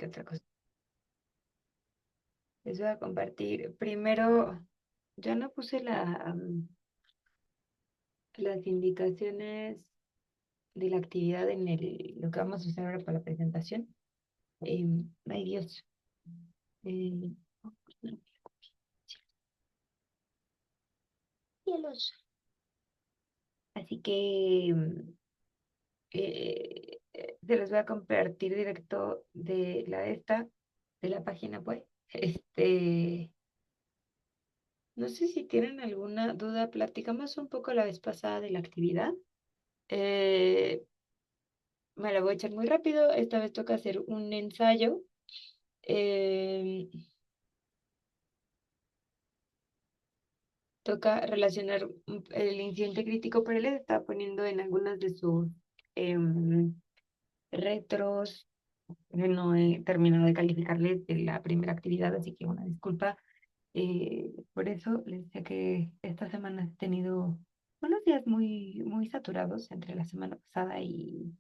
qué otra cosa. Les voy a compartir. Primero, ya no puse las indicaciones de la actividad en lo que vamos a usar ahora para la presentación. Ay, Dios. Eh, cielos. Así que se los voy a compartir directo de de la página web. No sé si tienen alguna duda. Platicamos un poco la vez pasada de la actividad. Eh, Me la voy a echar muy rápido. Esta vez toca hacer un ensayo. Eh, Toca relacionar el incidente crítico, pero les está poniendo en algunas de sus em, retros. No he terminado de calificarles de la primera actividad, así que una disculpa. Por eso les decía que esta semana he tenido unos días muy saturados entre la semana pasada eh,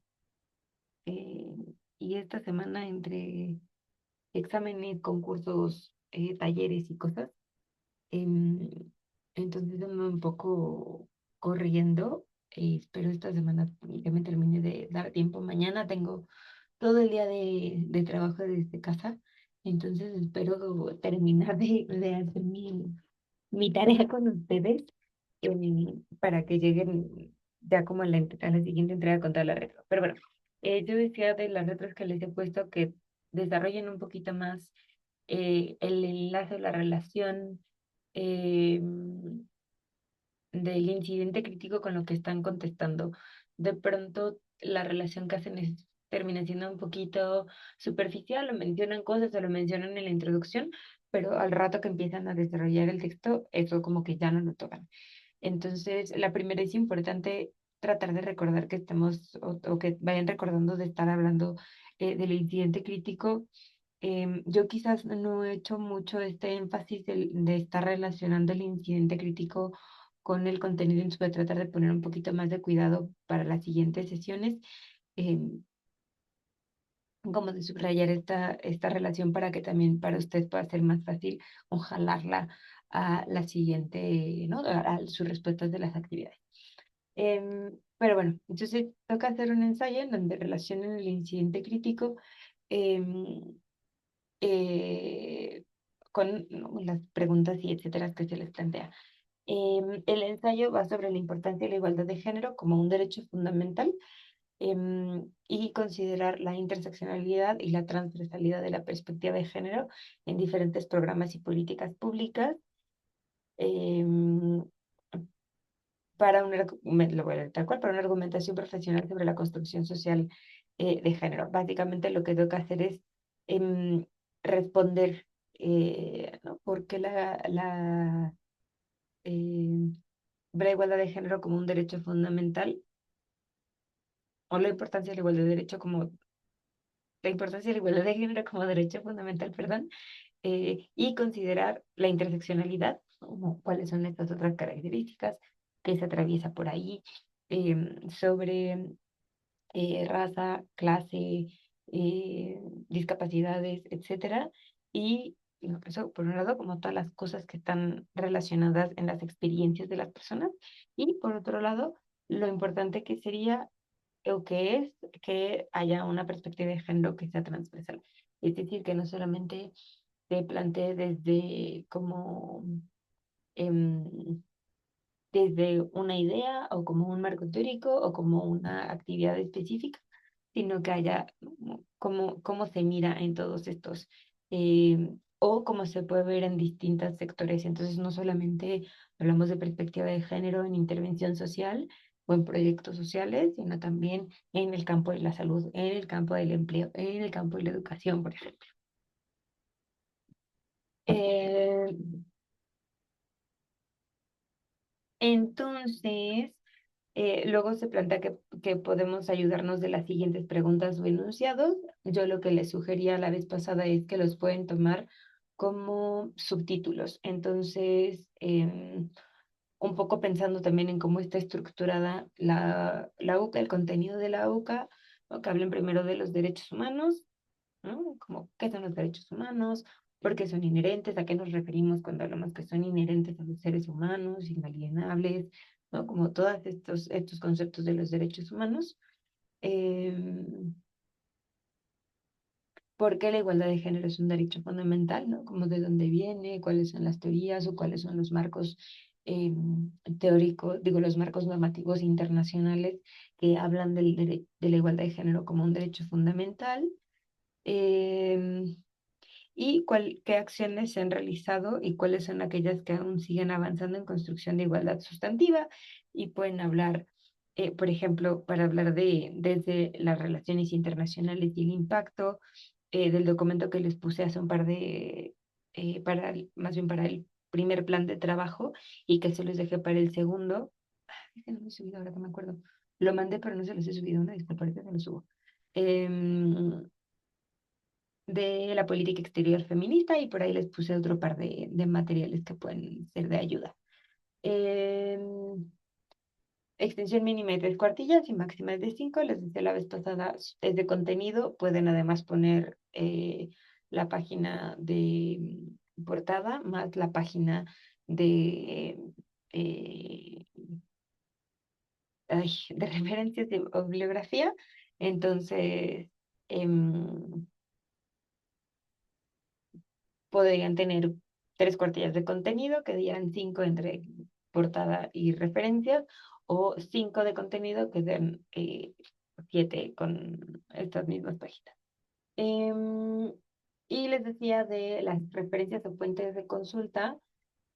y esta semana entre exámenes, concursos, talleres y cosas. Em, entonces ando un poco corriendo. Espero esta semana ya me termine de dar tiempo. Mañana tengo todo el día de trabajo desde casa. Entonces espero terminar de hacer mi tarea con ustedes para que lleguen ya como a a la siguiente entrega con toda la retro. Pero bueno, yo decía de las retros que les he puesto que desarrollen un poquito más el enlace, la relación eh, del incidente crítico con lo que están contestando. De pronto la relación que hacen termina siendo un poquito superficial, lo mencionan cosas o lo mencionan en la introducción, pero al rato que empiezan a desarrollar el texto, eso como que ya no lo tocan. Entonces, la primera es importante tratar de recordar que estamos o que vayan recordando de estar hablando del incidente crítico. Yo quizás no he hecho mucho este énfasis de estar relacionando el incidente crítico con el contenido, entonces voy a tratar de poner un poquito más de cuidado para las siguientes sesiones, em, como de subrayar esta relación para que también para usted pueda ser más fácil o jalarla a la siguiente, ¿no? A sus respuestas de las actividades. Pero bueno, entonces toca hacer un ensayo en donde relacionen el incidente crítico em, eh, con ¿no? las preguntas y etcétera que se les plantea. El ensayo va sobre la importancia de la igualdad de género como un derecho fundamental y considerar la interseccionalidad y la transversalidad de la perspectiva de género en diferentes programas y políticas públicas. em, para lo voy a leer tal cual, para una argumentación profesional sobre la construcción social de género. Básicamente lo que tengo que hacer es em, responder, ¿no? ¿Por qué ve la igualdad de género como un derecho fundamental o la importancia de la igualdad de derecho como la importancia de la igualdad de género como derecho fundamental, perdón, y considerar la interseccionalidad, como cuáles son estas otras características que se atraviesa por ahí, sobre raza, clase, discapacidades, etcétera, y no, eso por un lado, como todas las cosas que están relacionadas en las experiencias de las personas, y por otro lado, lo importante que sería o que es que haya una perspectiva de género que sea transversal. Es decir, que no solamente se plantee em, desde una idea o como un marco teórico o como una actividad específica, sino que haya cómo se mira en todos estos o cómo se puede ver en distintos sectores. Entonces, no solamente hablamos de perspectiva de género en intervención social o en proyectos sociales, sino también en el campo de la salud, en el campo del empleo, en el campo de la educación, por ejemplo. Eh, entonces, luego se plantea que podemos ayudarnos de las siguientes preguntas o enunciados. Yo lo que les sugería la vez pasada es que los pueden tomar como subtítulos. Entonces, un poco pensando también en cómo está estructurada la UCA, el contenido de la UCA, ¿no? Que hablen primero de los derechos humanos, ¿no? Como qué son los derechos humanos, por qué son inherentes, a qué nos referimos cuando hablamos que son inherentes a los seres humanos, inalienables, ¿no? Como todos estos conceptos de los derechos humanos. Em, ¿Por qué la igualdad de género es un derecho fundamental, ¿no? Como de dónde viene, cuáles son las teorías o cuáles son los marcos teóricos, digo, los marcos normativos internacionales que hablan de la igualdad de género como un derecho fundamental. Em, y qué acciones se han realizado y cuáles son aquellas que aún siguen avanzando en construcción de igualdad sustantiva y pueden hablar, por ejemplo, para hablar de desde las relaciones internacionales y el impacto del documento que les puse hace un par de, más bien para el primer plan de trabajo y que se los dejé para el segundo. Es que no lo he subido ahora que me acuerdo. Lo mandé, pero no se los he subido. Una disculpa, ahorita se lo subo. Em, de la política exterior feminista y por ahí les puse otro par de materiales que pueden ser de ayuda. Em, Extensión mínima de 3 cuartillas y máxima es de 5. Les decía la vez pasada, es de contenido. Pueden además poner la página de portada más la página de, eh, de referencias de bibliografía. Entonces, em, podrían tener 3 cuartillas de contenido que dieran 5 entre portada y referencias, o 5 de contenido que den 7 con estas mismas páginas. Em, y les decía de las referencias o fuentes de consulta,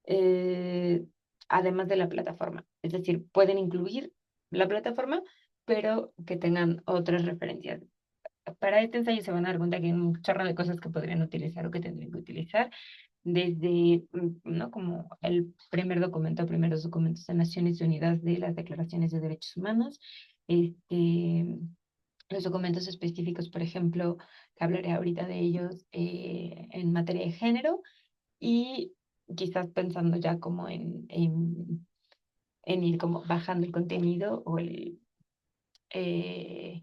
eh, además de la plataforma. Es decir, pueden incluir la plataforma, pero que tengan otras referencias. Para este ensayo se van a dar cuenta que hay un chorro de cosas que podrían utilizar o que tendrían que utilizar desde, ¿no? Como el primer documento, primeros documentos de Naciones Unidas de las Declaraciones de Derechos Humanos, este, los documentos específicos, por ejemplo, que hablaré ahorita de ellos en materia de género, y quizás pensando ya como en ir como bajando el contenido o eh,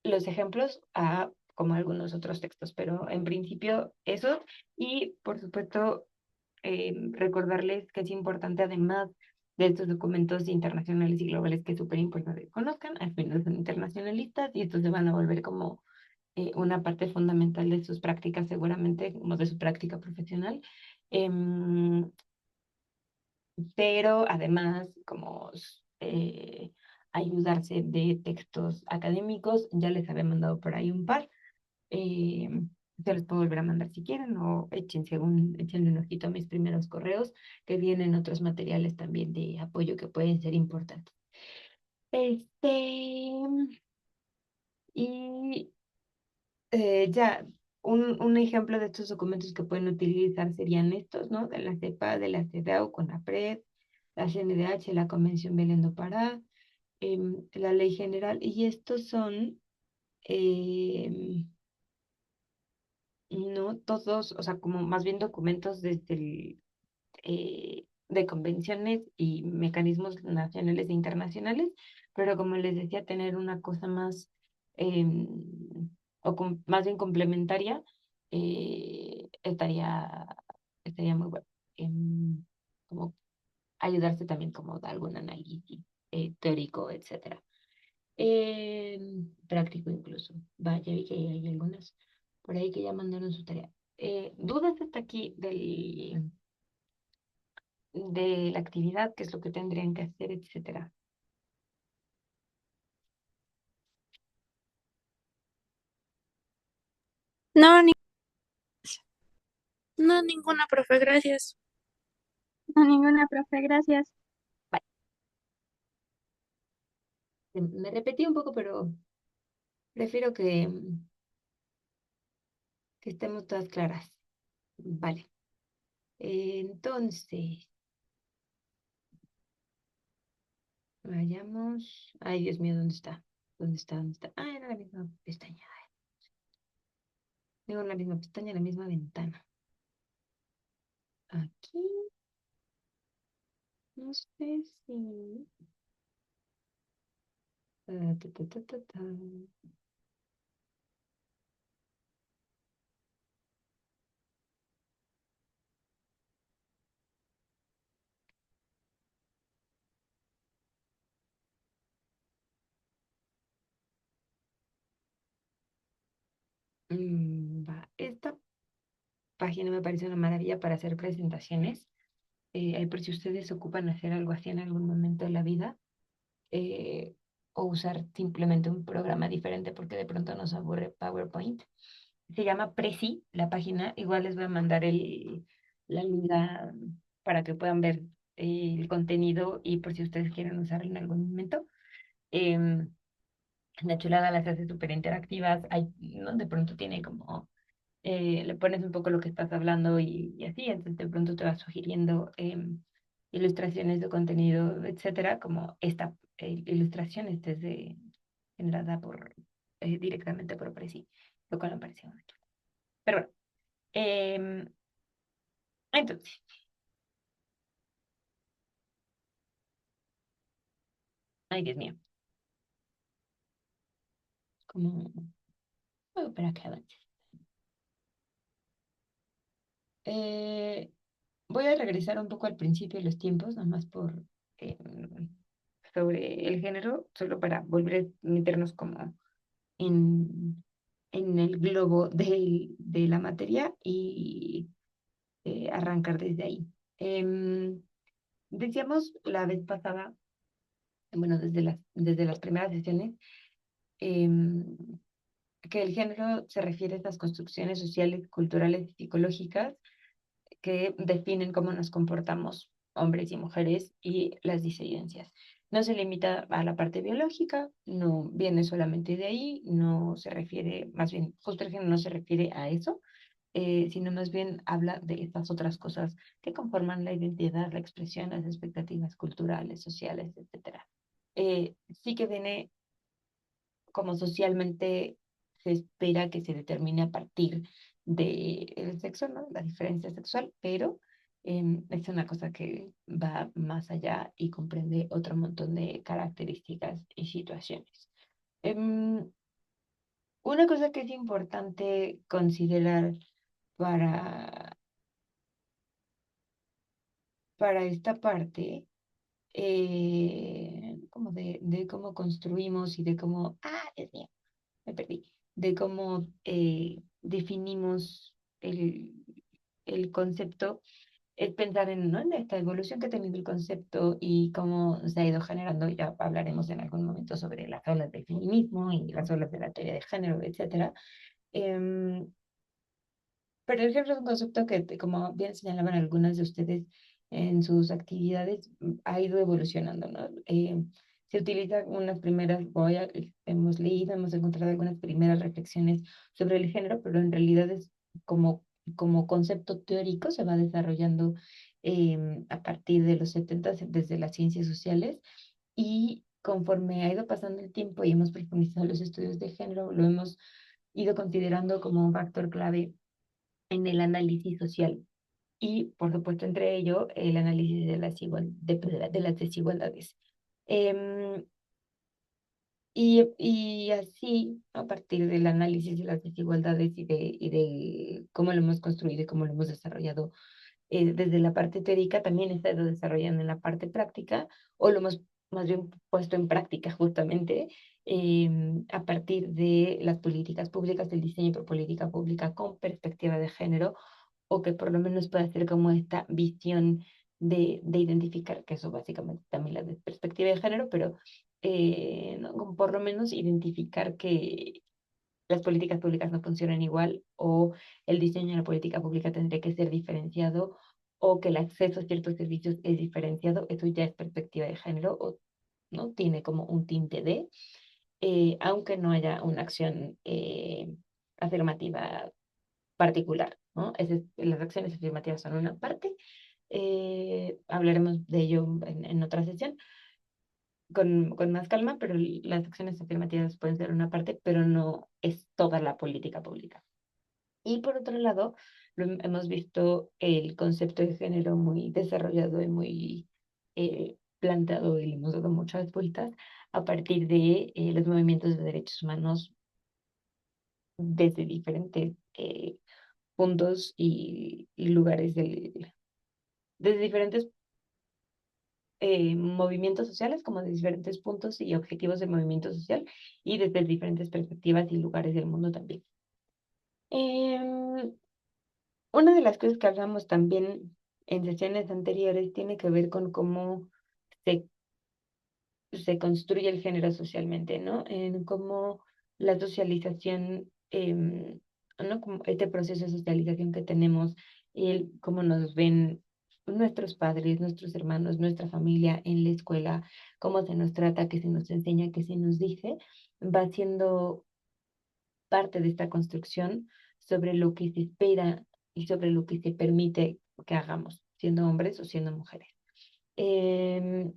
los ejemplos a como algunos otros textos, pero en principio eso, y por supuesto recordarles que es importante, además de estos documentos internacionales y globales, que es súper importante que conozcan, al final son internacionalistas y estos se van a volver como una parte fundamental de sus prácticas, seguramente, como de su práctica profesional. Em, pero además, como ayudarse de textos académicos, ya les había mandado por ahí un par. eh, Se los puedo volver a mandar si quieren o échenle un ojito a mis primeros correos, que vienen otros materiales también de apoyo que pueden ser importantes. Este, y ya, un ejemplo de estos documentos que pueden utilizar serían estos, ¿no? De la CEPA, de la CEDAW, CONAPRED, la CNDH, la Convención Belén do Pará, la Ley General, y estos son em, no todos, o sea, como más bien documentos desde de convenciones y mecanismos nacionales e internacionales, pero como les decía, tener una cosa más, em, más bien complementaria, estaría muy bueno. Como ayudarse también como de algún análisis teórico, etcétera. Práctico incluso. Vaya, vi que hay algunas por ahí que ya mandaron su tarea. ¿Dudas hasta aquí de la actividad? ¿Qué es lo que tendrían que hacer, etcétera? No, no, ninguna, profe, gracias. No, ninguna, profe, gracias. Vale. Me repetí un poco, pero prefiero que estemos todas claras. Vale. Entonces, vayamos. Ay, Dios mío, ¿dónde está? ¿Dónde está? ¿Dónde está? Ah, era la misma pestaña. Tengo la misma pestaña, la misma ventana. Aquí, no sé si. Ta, ta, ta, ta, ta. Esta página me parece una maravilla para hacer presentaciones. Ahí por si ustedes ocupan hacer algo así en algún momento de la vida, eh, o usar simplemente un programa diferente porque de pronto nos aburre PowerPoint. Se llama Prezi, la página. Igual les voy a mandar la liga para que puedan ver el contenido y por si ustedes quieren usarlo en algún momento. Em, la chulada las hace súper interactivas. Hay, ¿no? De pronto tiene como, le pones un poco lo que estás hablando y así, entonces de pronto te va sugiriendo ilustraciones de contenido, etcétera, como esta ilustración, esta es generada directamente por Prezi, lo cual me pareció muy chulo. Pero bueno, em, entonces, ay Dios mío, como, para que avance. Eh, Voy a regresar un poco al principio de los tiempos, nada más em, sobre el género, solo para volver a meternos como en, en el globo de la materia y arrancar desde ahí. Decíamos la vez pasada, bueno, desde las primeras sesiones, em, que el género se refiere a estas construcciones sociales, culturales y psicológicas que definen cómo nos comportamos hombres y mujeres y las disidencias. No se limita a la parte biológica, no viene solamente de ahí, no se refiere, más bien, justo el género no se refiere a eso, sino más bien habla de estas otras cosas que conforman la identidad, la expresión, las expectativas culturales, sociales, etcétera. Sí que viene como socialmente se espera que se determine a partir del sexo, ¿no? La diferencia sexual, pero es una cosa que va más allá y comprende otro montón de características y situaciones. Em, una cosa que es importante considerar para, para esta parte, como de cómo construimos y de cómo, Dios mío, me perdí, de cómo definimos el concepto, es pensar en, ¿no? en esta evolución que ha tenido el concepto y cómo se ha ido generando. Ya hablaremos en algún momento sobre las olas del feminismo y las olas de la teoría de género, etcétera. Em, pero el género es un concepto que, como bien señalaban algunas de ustedes en sus actividades, ha ido evolucionando, ¿no? Se utilizan unas primeras, hemos leído, hemos encontrado algunas primeras reflexiones sobre el género, pero en realidad es como concepto teórico, se va desarrollando a partir de los 70 desde las ciencias sociales, y conforme ha ido pasando el tiempo y hemos profundizado los estudios de género, lo hemos ido considerando como un factor clave en el análisis social y, por supuesto, entre ello, el análisis de las desigualdades. Em, y así, a partir del análisis de las desigualdades y de cómo lo hemos construido y cómo lo hemos desarrollado desde la parte teórica, también está desarrollando en la parte práctica, o lo hemos más bien puesto en práctica justamente a partir de las políticas públicas, del diseño de política pública con perspectiva de género, o que por lo menos pueda ser como esta visión de identificar, que eso básicamente también la de perspectiva de género, pero ¿no? Como por lo menos identificar que las políticas públicas no funcionan igual, o el diseño de la política pública tendría que ser diferenciado, o que el acceso a ciertos servicios es diferenciado. Eso ya es perspectiva de género, o no tiene como un tinte aunque no haya una acción afirmativa particular, ¿no? Las acciones afirmativas son una parte, hablaremos de ello en otra sesión con más calma, pero las acciones afirmativas pueden ser una parte, pero no es toda la política pública. Y por otro lado, hemos visto el concepto de género muy desarrollado y muy planteado, y le hemos dado muchas vueltas a partir de los movimientos de derechos humanos desde diferentes puntos y lugares desde diferentes movimientos sociales, como de diferentes puntos y objetivos del movimiento social, y desde diferentes perspectivas y lugares del mundo también. Em, una de las cosas que hablamos también en sesiones anteriores tiene que ver con cómo se se construye el género socialmente, ¿no? En cómo la socialización, ¿no? Como este proceso de socialización que tenemos, el cómo nos ven nuestros padres, nuestros hermanos, nuestra familia en la escuela, cómo se nos trata, qué se nos enseña, qué se nos dice, va siendo parte de esta construcción sobre lo que se espera y sobre lo que se permite que hagamos, siendo hombres o siendo mujeres. Em,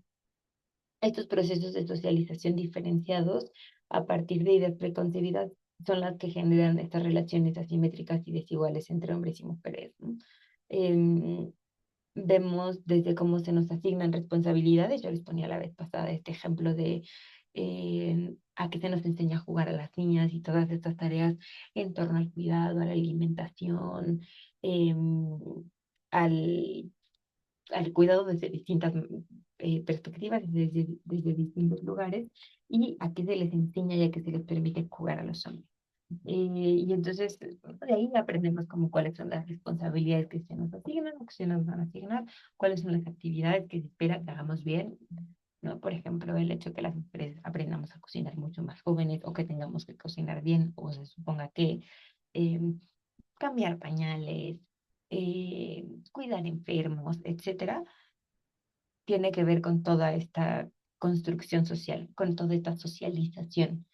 Estos procesos de socialización diferenciados a partir de ideas preconcebidas son las que generan estas relaciones asimétricas y desiguales entre hombres y mujeres, ¿no? Em, Vemos desde cómo se nos asignan responsabilidades. Yo les ponía la vez pasada este ejemplo de a qué se nos enseña a jugar a las niñas y todas estas tareas en torno al cuidado, a la alimentación, em, al al cuidado desde distintas perspectivas, desde distintos lugares, y a qué se les enseña y a qué se les permite jugar a los hombres. Y entonces, de ahí aprendemos como cuáles son las responsabilidades que se nos asignan o que se nos van a asignar, cuáles son las actividades que se espera que hagamos bien, ¿no? Por ejemplo, el hecho de que las mujeres aprendamos a cocinar mucho más jóvenes o que tengamos que cocinar bien o se suponga que eh, cambiar pañales, cuidar enfermos, etcétera, tiene que ver con toda esta construcción social, con toda esta socialización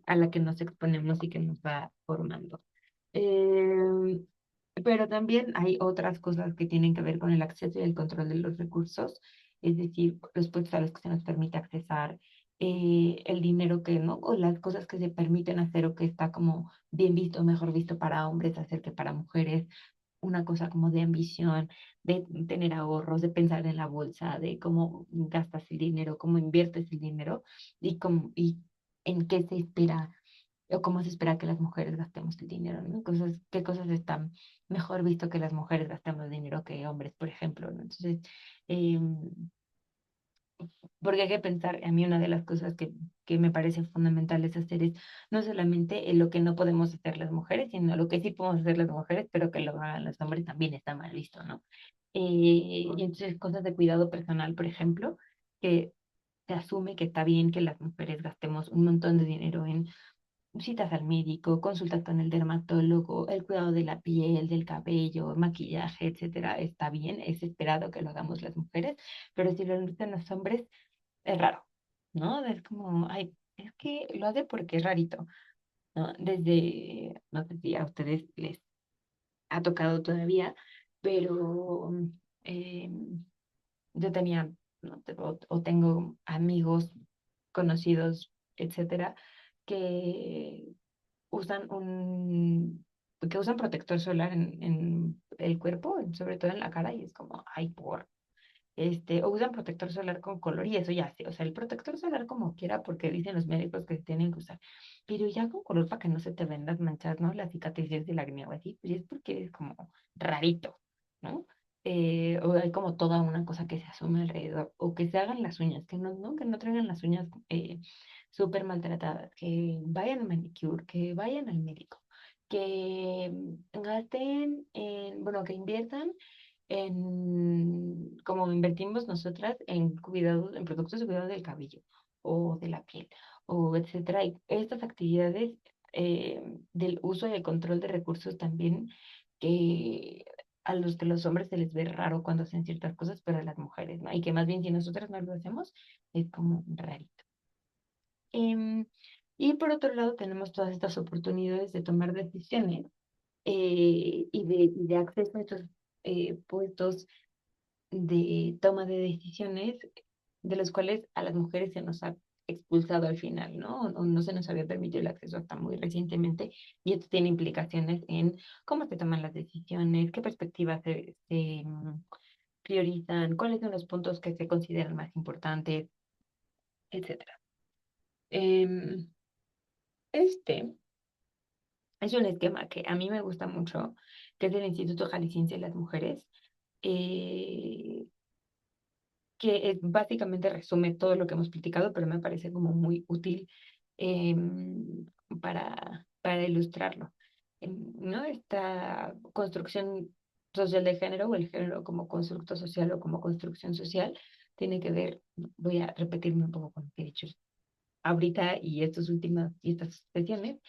a la que nos exponemos y que nos va formando. Eh, pero también hay otras cosas que tienen que ver con el acceso y el control de los recursos, es decir, los puestos a los que se nos permite accesar, el dinero que no, o las cosas que se permiten hacer o que está como bien visto, mejor visto para hombres hacer que para mujeres, una cosa como de ambición, de tener ahorros, de pensar en la bolsa, de cómo gastas el dinero, cómo inviertes el dinero y en qué se espera o cómo se espera que las mujeres gastemos el dinero, ¿no? Cosas, qué cosas están mejor visto que las mujeres gastemos dinero que hombres, por ejemplo, ¿no? Entonces, em, porque hay que pensar, a mí una de las cosas que me parece fundamental es hacer es no solamente en lo que no podemos hacer las mujeres, sino lo que sí podemos hacer las mujeres, pero que lo hagan los hombres también está mal visto, ¿no? Y entonces cosas de cuidado personal, por ejemplo, que se asume que está bien que las mujeres gastemos un montón de dinero en citas al médico, consultas con el dermatólogo, el cuidado de la piel, del cabello, maquillaje, etcétera, está bien, es esperado que lo hagamos las mujeres, pero si lo hacen los hombres, es raro, ¿no? Es como, ay, es que lo hace porque es rarito, ¿no? Desde, no sé si a ustedes les ha tocado todavía, pero eh, yo tenía, ¿no? O tengo amigos, conocidos, etcétera, que usan que usan protector solar en el cuerpo, sobre todo en la cara, y es como, ay, o usan protector solar con color y eso ya sé, o sea, el protector solar como quiera porque dicen los médicos que se tienen que usar, pero ya con color para que no se te ven las manchas, ¿no? Las cicatrices del acné o así, pues es porque es como rarito, ¿no? O hay como toda una cosa que se asume alrededor, o que se hagan las uñas, que no, ¿no? Que no traigan las uñas súper maltratadas, que vayan a manicure, que vayan al médico, que gasten bueno, que inviertan como invertimos nosotras en cuidado, en productos de cuidado del cabello o de la piel, o etcétera. Y estas actividades del uso y el control de recursos también, que a los que los hombres se les ve raro cuando hacen ciertas cosas, pero a las mujeres, ¿no? Y que más bien si nosotras no lo hacemos, es como rarito. Em, y por otro lado, tenemos todas estas oportunidades de tomar decisiones y de acceso a estos puestos de toma de decisiones de los cuales a las mujeres se nos ha expulsado al final, ¿no? O no se nos había permitido el acceso hasta muy recientemente y esto tiene implicaciones en cómo se toman las decisiones, qué perspectivas priorizan, cuáles son los puntos que se consideran más importantes, etcétera. Em, este es un esquema que a mí me gusta mucho, que es del Instituto Jalisciense de las Mujeres, eh, que básicamente resume todo lo que hemos platicado, pero me parece como muy útil para para ilustrarlo. ¿No? Esta construcción social de género o el género como constructo social o como construcción social tiene que ver, voy a repetirme un poco con lo que he dicho ahorita y estas sesiones,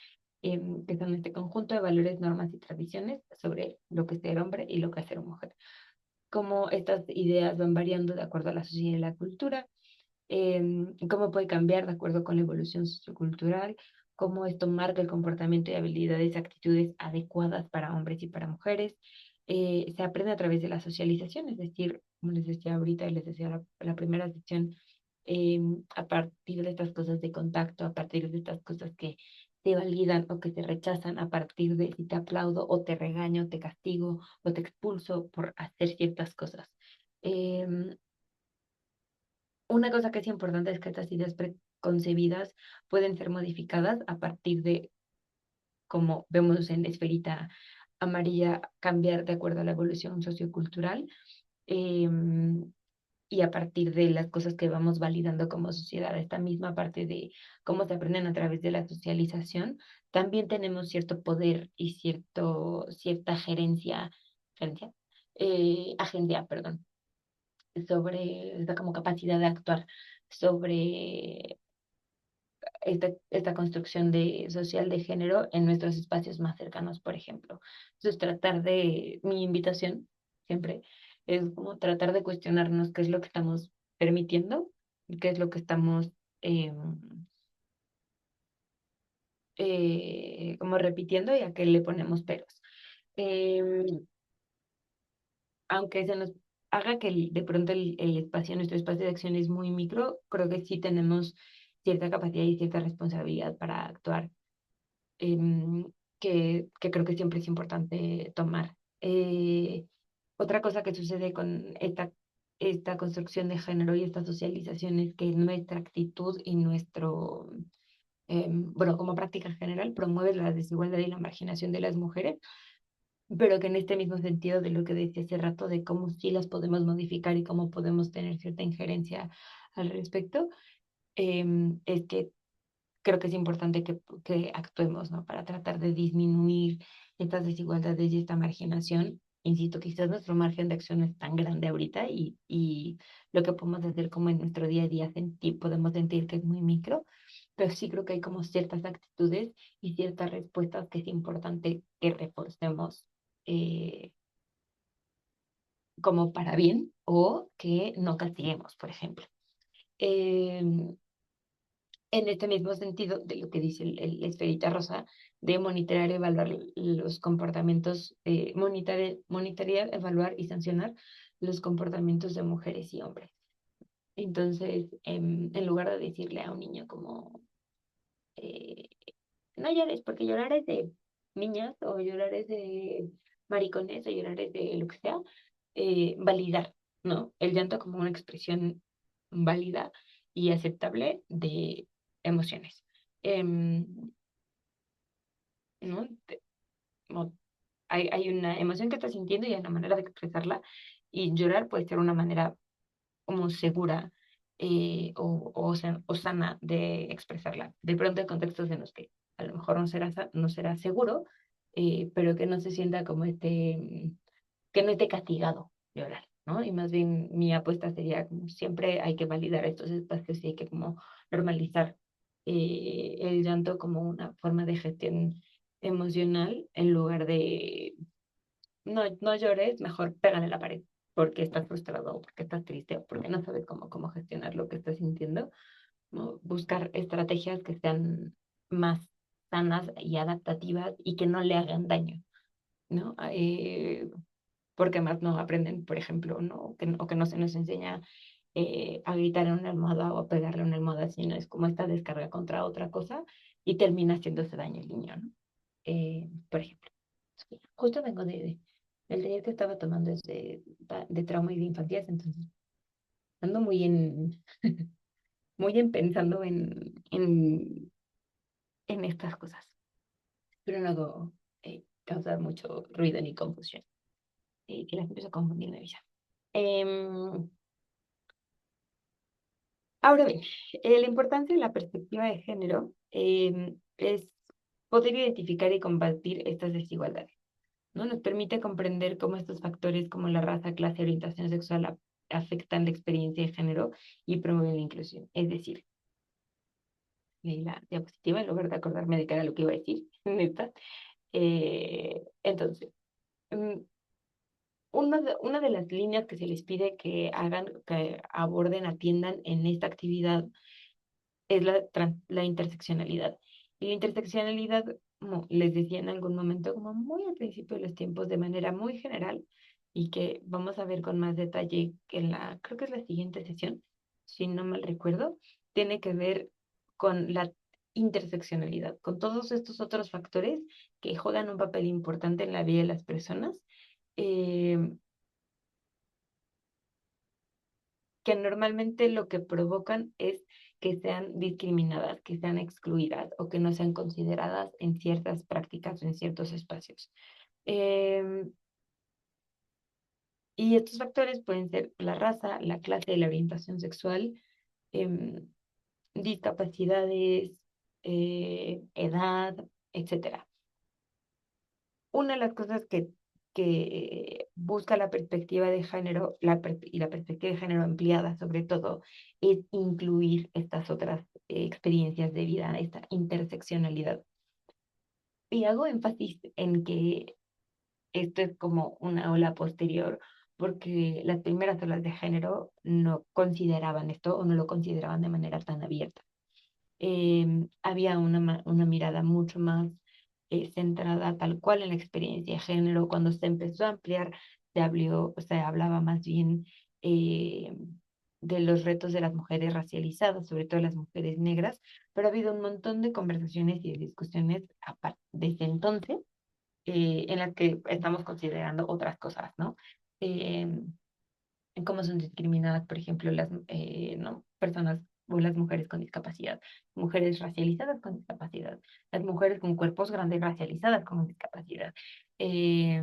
que son este conjunto de valores, normas y tradiciones sobre lo que es ser hombre y lo que es ser mujer. Cómo estas ideas van variando de acuerdo a la sociedad y la cultura, cómo puede cambiar de acuerdo con la evolución sociocultural, cómo esto marca el comportamiento y habilidades, actitudes adecuadas para hombres y para mujeres. Se aprende a través de la socialización, es decir, como les decía ahorita y les decía la primera sección, a partir de estas cosas de contacto, a partir de estas cosas que te validan o que te rechazan, a partir de si te aplaudo o te regaño, te castigo o te expulso por hacer ciertas cosas. Em, una cosa que es importante es que estas ideas preconcebidas pueden ser modificadas a partir de, como vemos en la esferita amarilla, cambiar de acuerdo a la evolución sociocultural, em, y a partir de las cosas que vamos validando como sociedad. Esta misma parte de cómo se aprenden a través de la socialización, también tenemos cierto poder y cierta agencia, perdón, sobre esta como capacidad de actuar sobre esta construcción social de género en nuestros espacios más cercanos, por ejemplo. Entonces, mi invitación siempre es como tratar de cuestionarnos qué es lo que estamos permitiendo, qué es lo que estamos eh, como repitiendo y a qué le ponemos peros. Em, Aunque se nos haga que de pronto el espacio, nuestro espacio de acción es muy micro, creo que sí tenemos cierta capacidad y cierta responsabilidad para actuar, em, que creo que siempre es importante tomar. Otra cosa que sucede con esta construcción de género y esta socialización es que nuestra actitud y bueno, como práctica general, promueve la desigualdad y la marginación de las mujeres, pero que en este mismo sentido de lo que decía hace rato, de cómo sí las podemos modificar y cómo podemos tener cierta injerencia al respecto, es que creo que es importante que actuemos, ¿no? Para tratar de disminuir estas desigualdades y esta marginación. Insisto, quizás nuestro margen de acción no es tan grande ahorita y lo que podemos hacer como en nuestro día a día podemos sentir que es muy micro, pero sí creo que hay como ciertas actitudes y ciertas respuestas que es importante que reforcemos, eh, como para bien o que no castiguemos, por ejemplo. Em, en este mismo sentido de lo que dice el esferita rosa, de monitorear, evaluar los comportamientos, monitorear, evaluar y sancionar los comportamientos de mujeres y hombres. Entonces, en lugar de decirle a un niño como, eh, no llores, porque llorar es de niñas, o llorar es de maricones, o llorar es de lo que sea, validar, ¿no? El llanto como una expresión válida y aceptable de emociones. Em, ¿No? Como hay una emoción que estás sintiendo y hay una manera de expresarla, y llorar puede ser una manera como segura, o sana de expresarla. De pronto hay contextos en los que a lo mejor no será seguro, pero que no se sienta como que no esté castigado llorar, ¿no? Y más bien mi apuesta sería como siempre hay que validar estos espacios y hay que como normalizar, el llanto como una forma de gestión emocional en lugar de no llores, mejor pégale a la pared porque estás frustrado o porque estás triste o porque no sabes cómo gestionar lo que estás sintiendo, ¿no? Buscar estrategias que sean más sanas y adaptativas y que no le hagan daño, ¿no? Porque más no aprenden, por ejemplo, ¿no? O que no se nos enseña, a gritar en una almohada o a pegarle a una almohada, sino es como esta descarga contra otra cosa y termina haciéndose daño el niño, ¿no? Por ejemplo, justo vengo del taller que estaba tomando es de trauma y de infancias, entonces ando muy en pensando en estas cosas, pero no hago, causar mucho ruido ni confusión, que las empiezo a confundir de visa. Ahora bien, la importancia de la perspectiva de género, es poder identificar y combatir estas desigualdades, ¿no? Nos permite comprender cómo estos factores como la raza, clase, orientación sexual afectan la experiencia de género y promueven la inclusión. Es decir, leí la diapositiva en lugar de acordarme de qué era lo que iba a decir, neta. Entonces, mm, una de las líneas que se les pide que hagan, que aborden, atiendan en esta actividad es la interseccionalidad. Y la interseccionalidad, como les decía en algún momento, como muy al principio de los tiempos, de manera muy general, y que vamos a ver con más detalle en creo que es la siguiente sesión, si no mal recuerdo, tiene que ver con la interseccionalidad, con todos estos otros factores que juegan un papel importante en la vida de las personas. eh, que normalmente lo que provocan es que sean discriminadas, que sean excluidas o que no sean consideradas en ciertas prácticas o en ciertos espacios. Em, y estos factores pueden ser la raza, la clase, la orientación sexual, em, discapacidades, edad, etcétera. Una de las cosas que busca la perspectiva de género y la perspectiva de género ampliada, sobre todo, es incluir estas otras experiencias de vida, esta interseccionalidad. Y hago énfasis en que esto es como una ola posterior, porque las primeras olas de género no consideraban esto o no lo consideraban de manera tan abierta. Había una mirada mucho más centrada tal cual en la experiencia de género. Cuando se empezó a ampliar, se hablaba más bien eh, de los retos de las mujeres racializadas, sobre todo las mujeres negras, pero ha habido un montón de conversaciones y de discusiones desde entonces en las que estamos considerando otras cosas, ¿no? Em, en cómo son discriminadas, por ejemplo, las ¿no? personas o las mujeres con discapacidad, mujeres racializadas con discapacidad, las mujeres con cuerpos grandes racializadas con discapacidad, eh,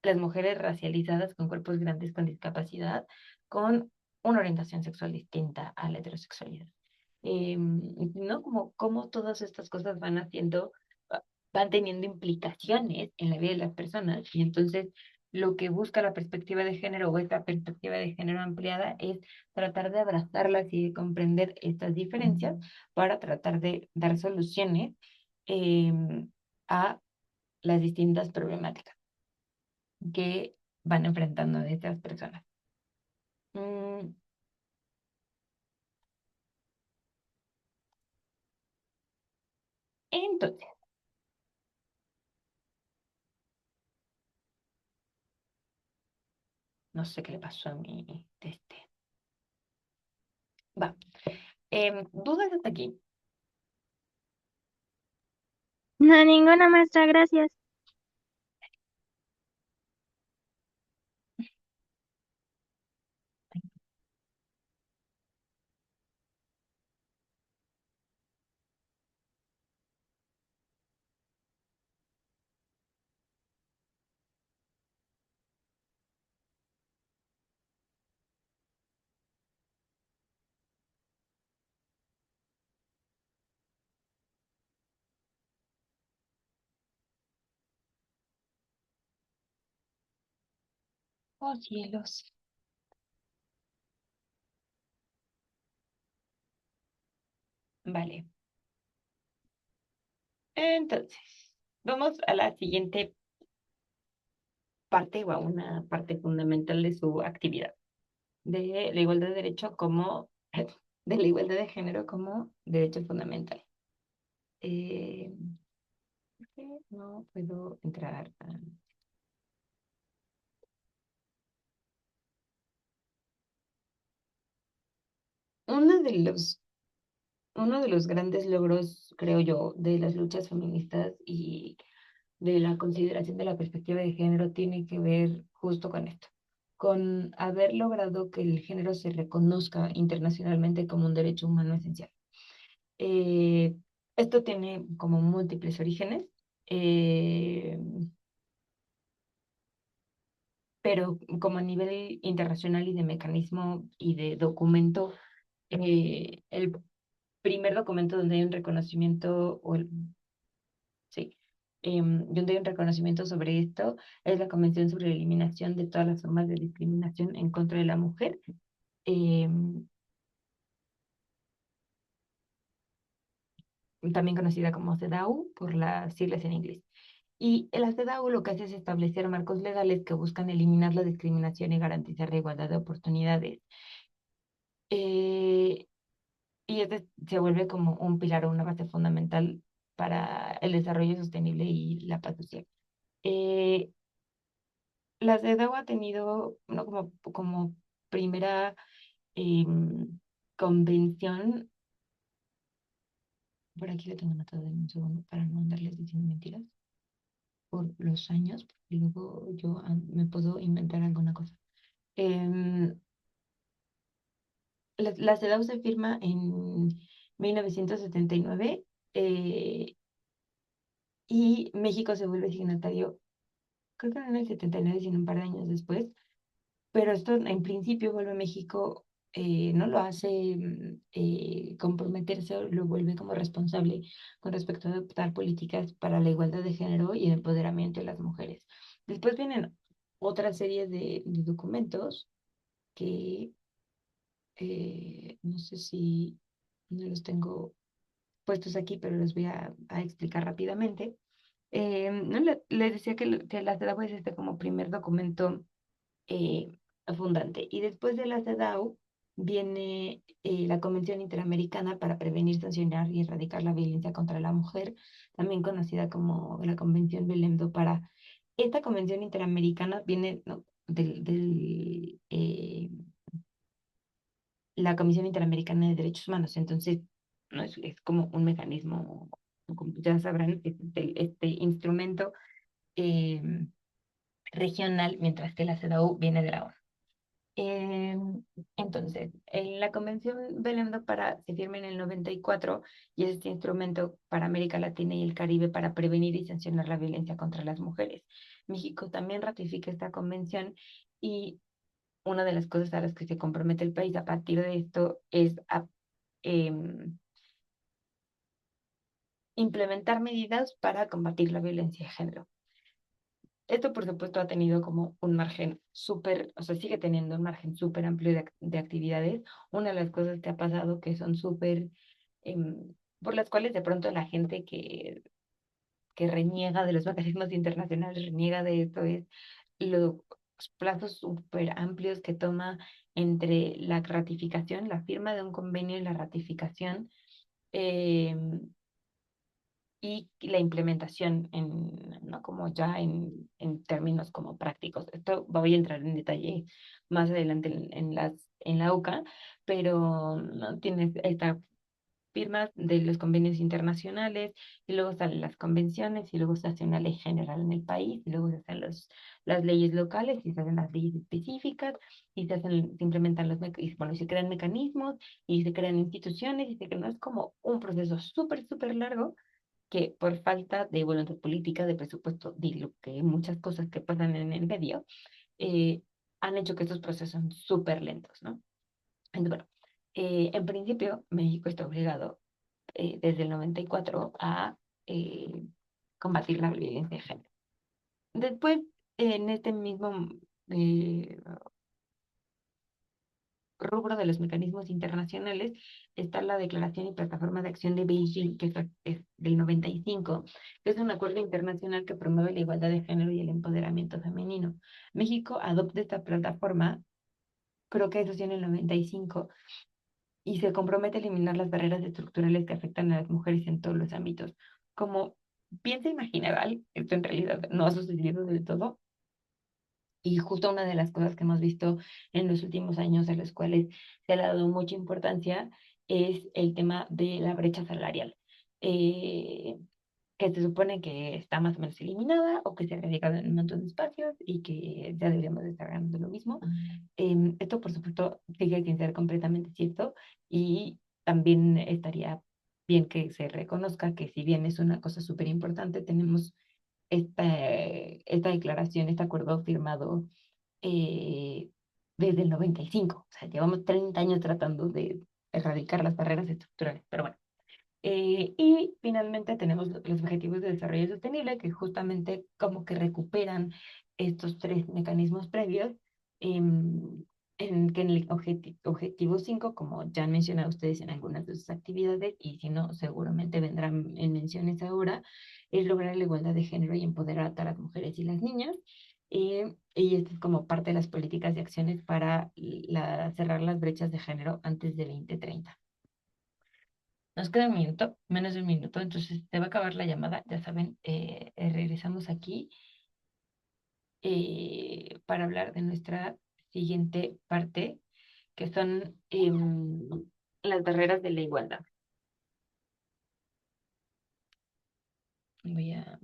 las mujeres racializadas con cuerpos grandes con discapacidad, con una orientación sexual distinta a la heterosexualidad. ¿No? Como todas estas cosas van haciendo, van teniendo implicaciones en la vida de las personas y entonces lo que busca la perspectiva de género o esta perspectiva de género ampliada es tratar de abrazarlas y de comprender estas diferencias para tratar de dar soluciones a las distintas problemáticas que van enfrentando estas personas. Mm, Entonces, no sé qué le pasó a mi Va. ¿Dudas hasta aquí? No, ninguna maestra, gracias. Oh, cielos. Vale. Entonces, vamos a la siguiente parte o a una parte fundamental de su actividad, de la igualdad de derecho como, de la igualdad de género como derecho fundamental. Eh, ¿Por qué no puedo entrar a... Uno de los, uno de los grandes logros, creo yo, de las luchas feministas y de la consideración de la perspectiva de género tiene que ver justo con esto, con haber logrado que el género se reconozca internacionalmente como un derecho humano esencial. Eh, Esto tiene como múltiples orígenes, eh, pero como a nivel internacional y de mecanismo y de documento, el primer documento donde hay un reconocimiento o sí. Y un reconocimiento sobre esto es la Convención sobre la Eliminación de todas las formas de discriminación en contra de la mujer, em, también conocida como CEDAW por las siglas en inglés. Y la CEDAW lo que hace es establecer marcos legales que buscan eliminar la discriminación y garantizar la igualdad de oportunidades. Eh, y este se vuelve como un pilar o una base fundamental para el desarrollo sostenible y la paz social. Eh, la CEDAW ha tenido, ¿no? como primera convención, por aquí lo tengo anotado en un segundo para no andarles diciendo mentiras, por los años, porque luego yo me puedo inventar alguna cosa. Em, la CEDAW se firma en 1979, y México se vuelve signatario, creo que no en el 79, sino un par de años después, pero esto en principio vuelve a México, no lo hace comprometerse o lo vuelve como responsable con respecto a adoptar políticas para la igualdad de género y el empoderamiento de las mujeres. Después vienen otra serie de documentos que no sé si no los tengo puestos aquí, pero los voy a explicar rápidamente. No, les decía que la CEDAW es este como primer documento eh, fundante. Y después de la CEDAW viene la Convención Interamericana para Prevenir, Sancionar y Erradicar la Violencia contra la Mujer, también conocida como la Convención Belém do Pará. Esta Convención Interamericana viene, ¿no? La Comisión Interamericana de Derechos Humanos. Entonces, no es como un mecanismo, como ya sabrán, este instrumento eh, regional, mientras que la CEDAW viene de la ONU. Entonces, en la Convención Belém do Pará se firma en el 94 y es este instrumento para América Latina y el Caribe para prevenir y sancionar la violencia contra las mujeres. México también ratifica esta convención y una de las cosas a las que se compromete el país a partir de esto es a em, implementar medidas para combatir la violencia de género. Esto, por supuesto, ha tenido como un margen súper, o sea, sigue teniendo un margen súper amplio de actividades. Una de las cosas que ha pasado que son súper, por las cuales de pronto la gente que reniega de los mecanismos internacionales, reniega de esto, es los plazos súper amplios que toma entre la ratificación, la firma de un convenio y la ratificación. em, y la implementación ¿no? Como ya en términos como prácticos. Esto voy a entrar en detalle más adelante en la UCA, pero no tienes esta firma de los convenios internacionales y luego salen las convenciones y luego se hace una ley general en el país y luego se hacen las leyes locales y se hacen las leyes específicas y se implementan y, bueno, y se crean mecanismos y se crean instituciones y no es como un proceso súper, súper largo que por falta de voluntad política, de presupuesto, de lo que muchas cosas que pasan en el medio, eh, han hecho que estos procesos son súper lentos, ¿no? Entonces, bueno, en principio México está obligado desde el 94 a eh, combatir la violencia de género. Después, en este mismo eh, rubro de los mecanismos internacionales está la Declaración y Plataforma de Acción de Beijing, que es del 95, que es un acuerdo internacional que promueve la igualdad de género y el empoderamiento femenino. México adopta esta plataforma, creo que eso sí en el 95, y se compromete a eliminar las barreras estructurales que afectan a las mujeres en todos los ámbitos. Como bien se imaginarán, esto en realidad no ha sucedido del todo, y justo una de las cosas que hemos visto en los últimos años, a los cuales se le ha dado mucha importancia, es el tema de la brecha salarial, eh, que se supone que está más o menos eliminada o que se ha erradicado en un montón de espacios y que ya deberíamos de estar ganando lo mismo. Esto, por supuesto, sigue sin ser completamente cierto y también estaría bien que se reconozca que si bien es una cosa súper importante, tenemos esta declaración, este acuerdo firmado eh, desde el 95. O sea, llevamos 30 años tratando de erradicar las barreras estructurales. Pero bueno, Y finalmente tenemos los objetivos de desarrollo sostenible, que justamente como que recuperan estos tres mecanismos previos, que en el objetivo 5, como ya han mencionado ustedes en algunas de sus actividades, y si no, seguramente vendrán en menciones ahora, es lograr la igualdad de género y empoderar a las mujeres y las niñas. Y esto es como parte de las políticas y acciones para cerrar las brechas de género antes de 2030. Nos queda un minuto, menos de un minuto, entonces te va a acabar la llamada. Ya saben, regresamos aquí para hablar de nuestra siguiente parte, que son las barreras de la igualdad. Voy a